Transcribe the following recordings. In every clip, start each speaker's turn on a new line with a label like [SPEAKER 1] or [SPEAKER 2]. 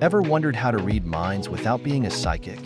[SPEAKER 1] Ever wondered how to read minds without being a psychic?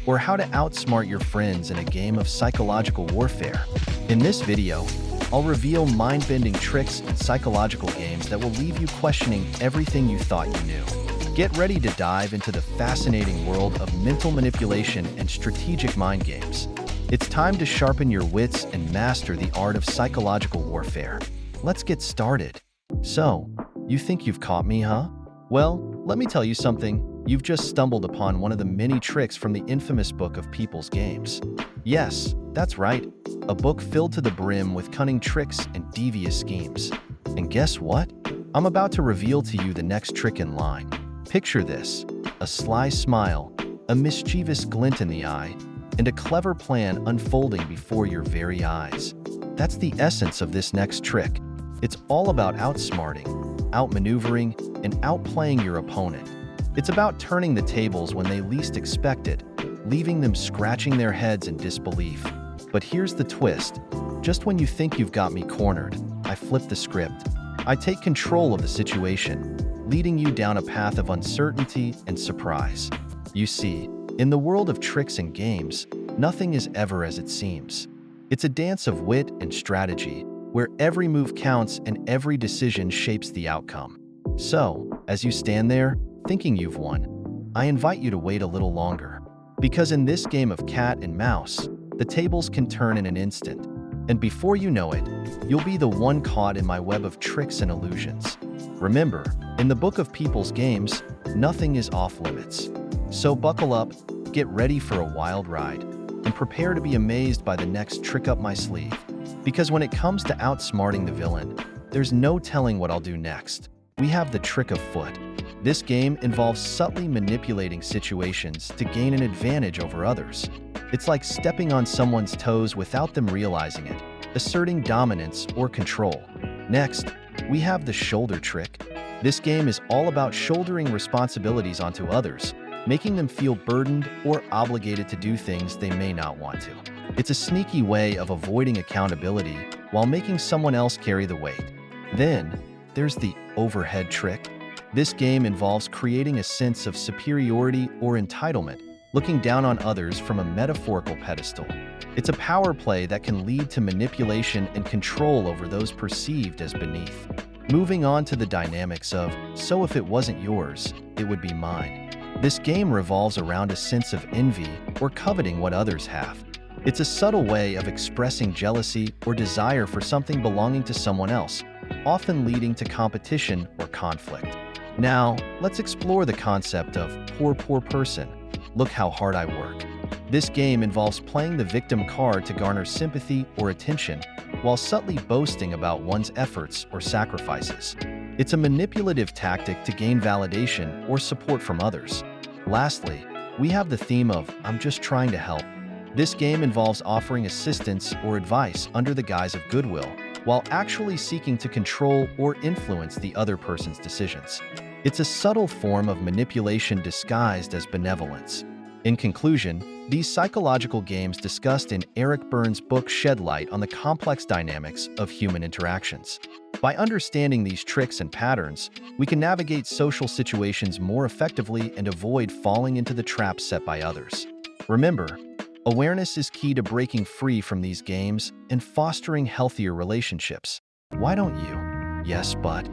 [SPEAKER 1] Or how to outsmart your friends in a game of psychological warfare? In this video, I'll reveal mind-bending tricks and psychological games that will leave you questioning everything you thought you knew. Get ready to dive into the fascinating world of mental manipulation and strategic mind games. It's time to sharpen your wits and master the art of psychological warfare. Let's get started. So, you think you've caught me, huh? Well, let me tell you something. You've just stumbled upon one of the many tricks from the infamous Book of People's Games. Yes, that's right, a book filled to the brim with cunning tricks and devious schemes. And guess what? I'm about to reveal to you the next trick in line. Picture this: a sly smile, a mischievous glint in the eye, and a clever plan unfolding before your very eyes. That's the essence of this next trick. It's all about outsmarting, outmaneuvering, and outplaying your opponent. It's about turning the tables when they least expect it, leaving them scratching their heads in disbelief. But here's the twist. Just when you think you've got me cornered, I flip the script. I take control of the situation, leading you down a path of uncertainty and surprise. You see, in the world of tricks and games, nothing is ever as it seems. It's a dance of wit and strategy, where every move counts and every decision shapes the outcome. So, as you stand there, thinking you've won, I invite you to wait a little longer. Because in this game of cat and mouse, the tables can turn in an instant. And before you know it, you'll be the one caught in my web of tricks and illusions. Remember, in the Book of People's Games, nothing is off limits. So buckle up, get ready for a wild ride, and prepare to be amazed by the next trick up my sleeve. Because when it comes to outsmarting the villain, there's no telling what I'll do next. We have the trick of foot. This game involves subtly manipulating situations to gain an advantage over others. It's like stepping on someone's toes without them realizing it, asserting dominance or control. Next, we have the shoulder trick. This game is all about shouldering responsibilities onto others, making them feel burdened or obligated to do things they may not want to. It's a sneaky way of avoiding accountability while making someone else carry the weight. Then, there's the overhead trick. This game involves creating a sense of superiority or entitlement, looking down on others from a metaphorical pedestal. It's a power play that can lead to manipulation and control over those perceived as beneath. Moving on to the dynamics of, so if it wasn't yours, it would be mine. This game revolves around a sense of envy or coveting what others have. It's a subtle way of expressing jealousy or desire for something belonging to someone else, often leading to competition or conflict. Now, let's explore the concept of poor person. Look how hard I work. This game involves playing the victim card to garner sympathy or attention, while subtly boasting about one's efforts or sacrifices. It's a manipulative tactic to gain validation or support from others. Lastly, we have the theme of I'm just trying to help. This game involves offering assistance or advice under the guise of goodwill, while actually seeking to control or influence the other person's decisions. It's a subtle form of manipulation disguised as benevolence. In conclusion, these psychological games discussed in Eric Berne's book shed light on the complex dynamics of human interactions. By understanding these tricks and patterns, we can navigate social situations more effectively and avoid falling into the traps set by others. Remember, awareness is key to breaking free from these games and fostering healthier relationships. Why don't you? Yes, but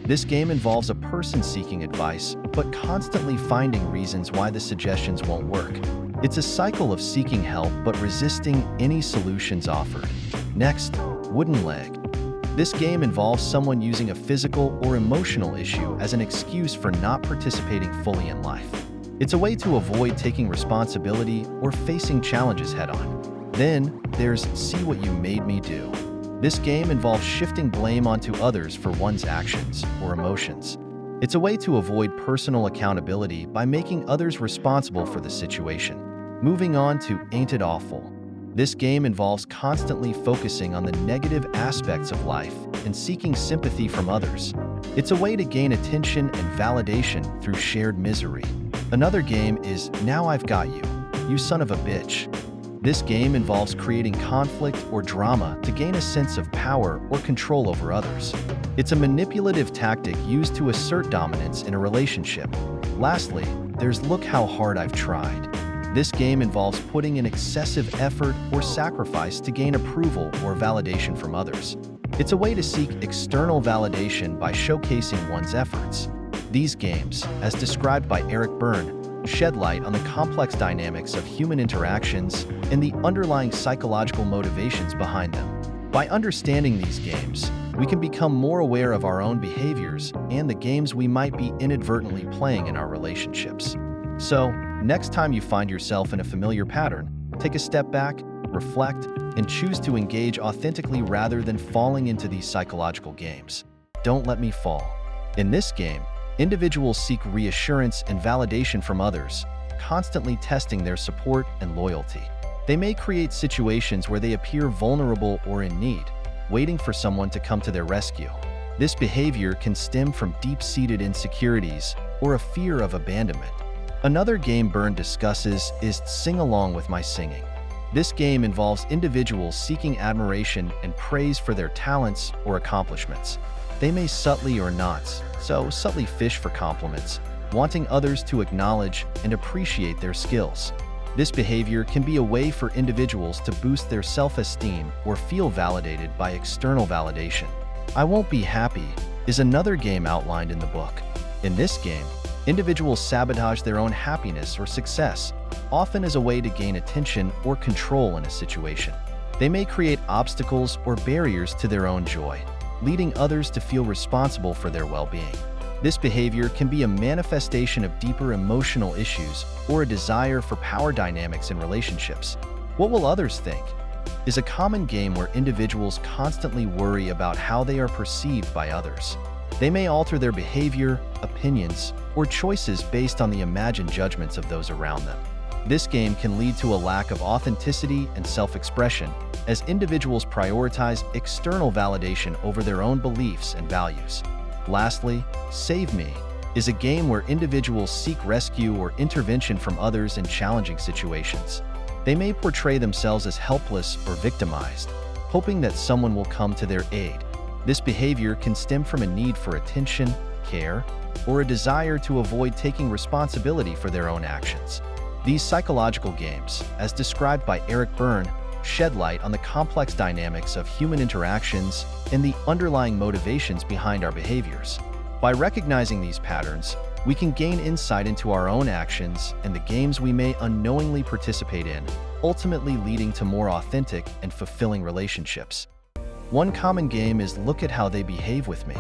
[SPEAKER 1] this game involves a person seeking advice, but constantly finding reasons why the suggestions won't work. It's a cycle of seeking help but resisting any solutions offered. Next, wooden leg. This game involves someone using a physical or emotional issue as an excuse for not participating fully in life. It's a way to avoid taking responsibility or facing challenges head-on. Then, there's see what you made me do. This game involves shifting blame onto others for one's actions or emotions. It's a way to avoid personal accountability by making others responsible for the situation. Moving on to Ain't It Awful. This game involves constantly focusing on the negative aspects of life and seeking sympathy from others. It's a way to gain attention and validation through shared misery. Another game is Now I've Got You, You Son of a Bitch. This game involves creating conflict or drama to gain a sense of power or control over others. It's a manipulative tactic used to assert dominance in a relationship. Lastly, there's Look How Hard I've Tried. This game involves putting in excessive effort or sacrifice to gain approval or validation from others. It's a way to seek external validation by showcasing one's efforts. These games, as described by Eric Berne, shed light on the complex dynamics of human interactions and the underlying psychological motivations behind them. By understanding these games, we can become more aware of our own behaviors and the games we might be inadvertently playing in our relationships. So, next time you find yourself in a familiar pattern, take a step back, reflect, and choose to engage authentically rather than falling into these psychological games. Don't let me fall. In this game, individuals seek reassurance and validation from others, constantly testing their support and loyalty. They may create situations where they appear vulnerable or in need, waiting for someone to come to their rescue. This behavior can stem from deep-seated insecurities or a fear of abandonment. Another game Berne discusses is Sing Along with My Singing. This game involves individuals seeking admiration and praise for their talents or accomplishments. They may subtly or not so subtly fish for compliments, wanting others to acknowledge and appreciate their skills. This behavior can be a way for individuals to boost their self-esteem or feel validated by external validation. I Won't Be Happy is another game outlined in the book. In this game, individuals sabotage their own happiness or success, often as a way to gain attention or control in a situation. They may create obstacles or barriers to their own joy, leading others to feel responsible for their well-being. This behavior can be a manifestation of deeper emotional issues or a desire for power dynamics in relationships. What will others think? Is a common game where individuals constantly worry about how they are perceived by others. They may alter their behavior, opinions, or choices based on the imagined judgments of those around them. This game can lead to a lack of authenticity and self-expression as individuals prioritize external validation over their own beliefs and values. Lastly, Save Me is a game where individuals seek rescue or intervention from others in challenging situations. They may portray themselves as helpless or victimized, hoping that someone will come to their aid. This behavior can stem from a need for attention, care, or a desire to avoid taking responsibility for their own actions. These psychological games, as described by Eric Berne, shed light on the complex dynamics of human interactions and the underlying motivations behind our behaviors. By recognizing these patterns, we can gain insight into our own actions and the games we may unknowingly participate in, ultimately leading to more authentic and fulfilling relationships. One common game is Look at How They Behave with Me.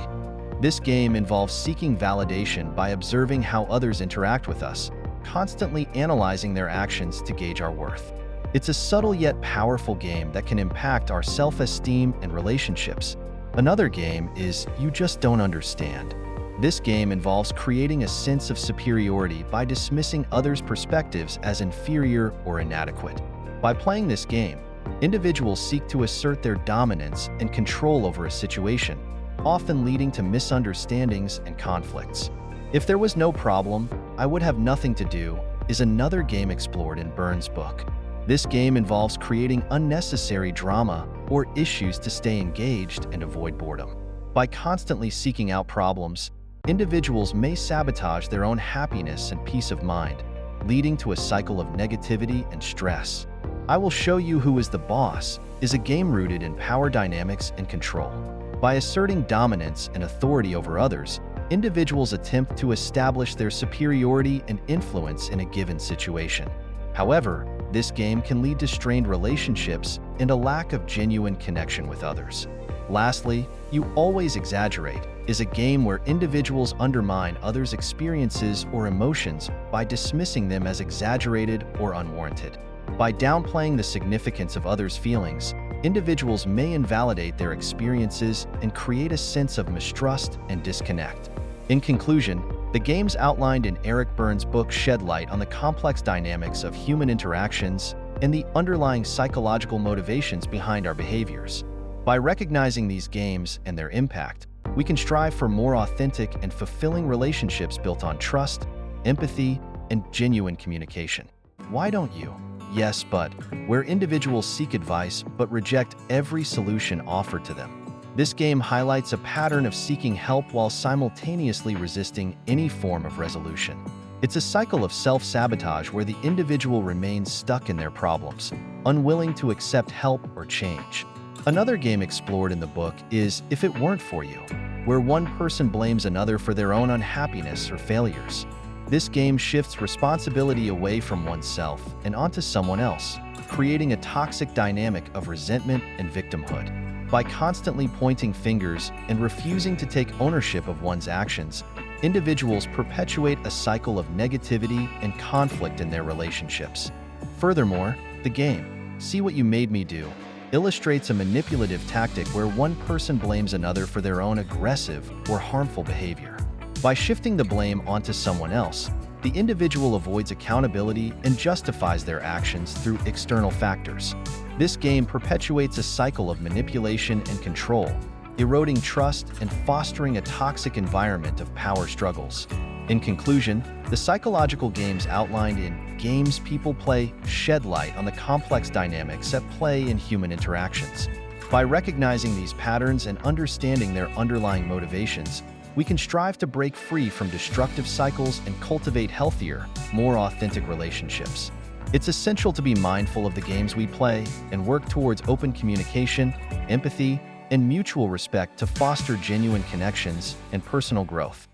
[SPEAKER 1] This game involves seeking validation by observing how others interact with us, constantly analyzing their actions to gauge our worth. It's a subtle yet powerful game that can impact our self-esteem and relationships. Another game is You Just Don't Understand. This game involves creating a sense of superiority by dismissing others' perspectives as inferior or inadequate. By playing this game, individuals seek to assert their dominance and control over a situation, often leading to misunderstandings and conflicts. If There Was No Problem, I Would Have Nothing to Do is another game explored in Berne's book. This game involves creating unnecessary drama or issues to stay engaged and avoid boredom. By constantly seeking out problems, individuals may sabotage their own happiness and peace of mind, leading to a cycle of negativity and stress. I Will Show You Who Is the Boss is a game rooted in power dynamics and control. By asserting dominance and authority over others, individuals attempt to establish their superiority and influence in a given situation. However, this game can lead to strained relationships and a lack of genuine connection with others. Lastly, You Always Exaggerate is a game where individuals undermine others' experiences or emotions by dismissing them as exaggerated or unwarranted. By downplaying the significance of others' feelings, individuals may invalidate their experiences and create a sense of mistrust and disconnect. In conclusion, the games outlined in Eric Berne's book shed light on the complex dynamics of human interactions and the underlying psychological motivations behind our behaviors. By recognizing these games and their impact, we can strive for more authentic and fulfilling relationships built on trust, empathy, and genuine communication. Why don't you? Yes, but where individuals seek advice but reject every solution offered to them. This game highlights a pattern of seeking help while simultaneously resisting any form of resolution. It's a cycle of self-sabotage where the individual remains stuck in their problems, unwilling to accept help or change. Another game explored in the book is If It Weren't For You, where one person blames another for their own unhappiness or failures. This game shifts responsibility away from oneself and onto someone else, creating a toxic dynamic of resentment and victimhood. By constantly pointing fingers and refusing to take ownership of one's actions, individuals perpetuate a cycle of negativity and conflict in their relationships. Furthermore, the game, See What You Made Me Do, illustrates a manipulative tactic where one person blames another for their own aggressive or harmful behavior. By shifting the blame onto someone else, the individual avoids accountability and justifies their actions through external factors. This game perpetuates a cycle of manipulation and control, eroding trust and fostering a toxic environment of power struggles. In conclusion, the psychological games outlined in Games People Play shed light on the complex dynamics at play in human interactions. By recognizing these patterns and understanding their underlying motivations, we can strive to break free from destructive cycles and cultivate healthier, more authentic relationships. It's essential to be mindful of the games we play and work towards open communication, empathy, and mutual respect to foster genuine connections and personal growth.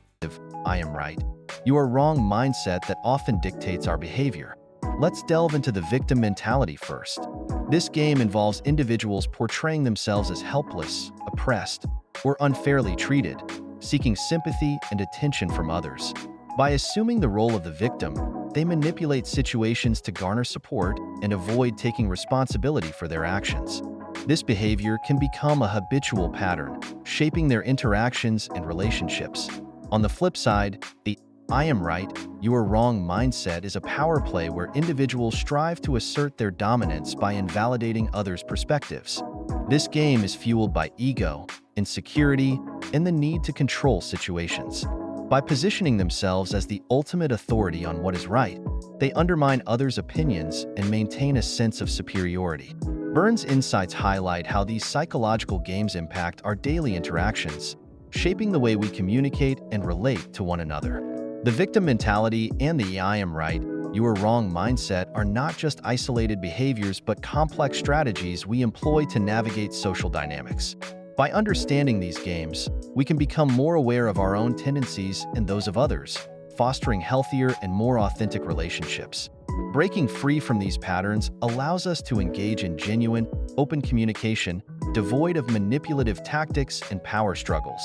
[SPEAKER 1] I am right, you are wrong mindset that often dictates our behavior. Let's delve into the victim mentality first. This game involves individuals portraying themselves as helpless, oppressed, or unfairly treated, seeking sympathy and attention from others. By assuming the role of the victim, they manipulate situations to garner support and avoid taking responsibility for their actions. This behavior can become a habitual pattern, shaping their interactions and relationships. On the flip side, the I am right, you are wrong mindset is a power play where individuals strive to assert their dominance by invalidating others' perspectives. This game is fueled by ego, insecurity, and the need to control situations. By positioning themselves as the ultimate authority on what is right, they undermine others' opinions and maintain a sense of superiority. Burns' insights highlight how these psychological games impact our daily interactions, shaping the way we communicate and relate to one another. The victim mentality and the I am right, you are wrong mindset are not just isolated behaviors but complex strategies we employ to navigate social dynamics. By understanding these games, we can become more aware of our own tendencies and those of others, fostering healthier and more authentic relationships. Breaking free from these patterns allows us to engage in genuine, open communication, devoid of manipulative tactics and power struggles.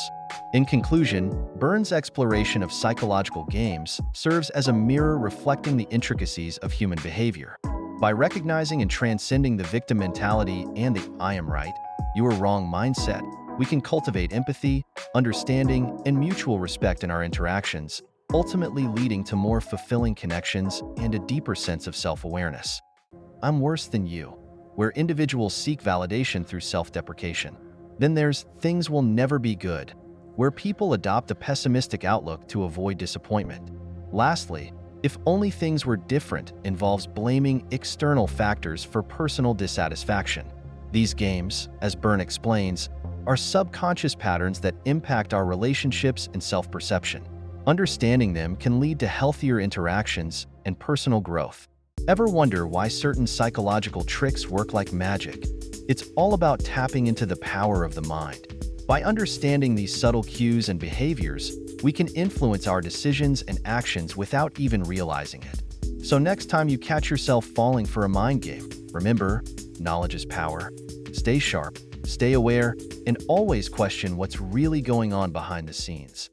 [SPEAKER 1] In conclusion, Burns' exploration of psychological games serves as a mirror reflecting the intricacies of human behavior. By recognizing and transcending the victim mentality and the I am right, you are wrong mindset, we can cultivate empathy, understanding, and mutual respect in our interactions, ultimately leading to more fulfilling connections and a deeper sense of self-awareness. I'm Worse Than You, where individuals seek validation through self-deprecation. Then there's Things Will Never Be Good, where people adopt a pessimistic outlook to avoid disappointment. Lastly, If Only Things Were Different involves blaming external factors for personal dissatisfaction. These games, as Burns explains, are subconscious patterns that impact our relationships and self-perception. Understanding them can lead to healthier interactions and personal growth. Ever wonder why certain psychological tricks work like magic? It's all about tapping into the power of the mind. By understanding these subtle cues and behaviors, we can influence our decisions and actions without even realizing it. So next time you catch yourself falling for a mind game, remember, knowledge is power. Stay sharp, stay aware, and always question what's really going on behind the scenes.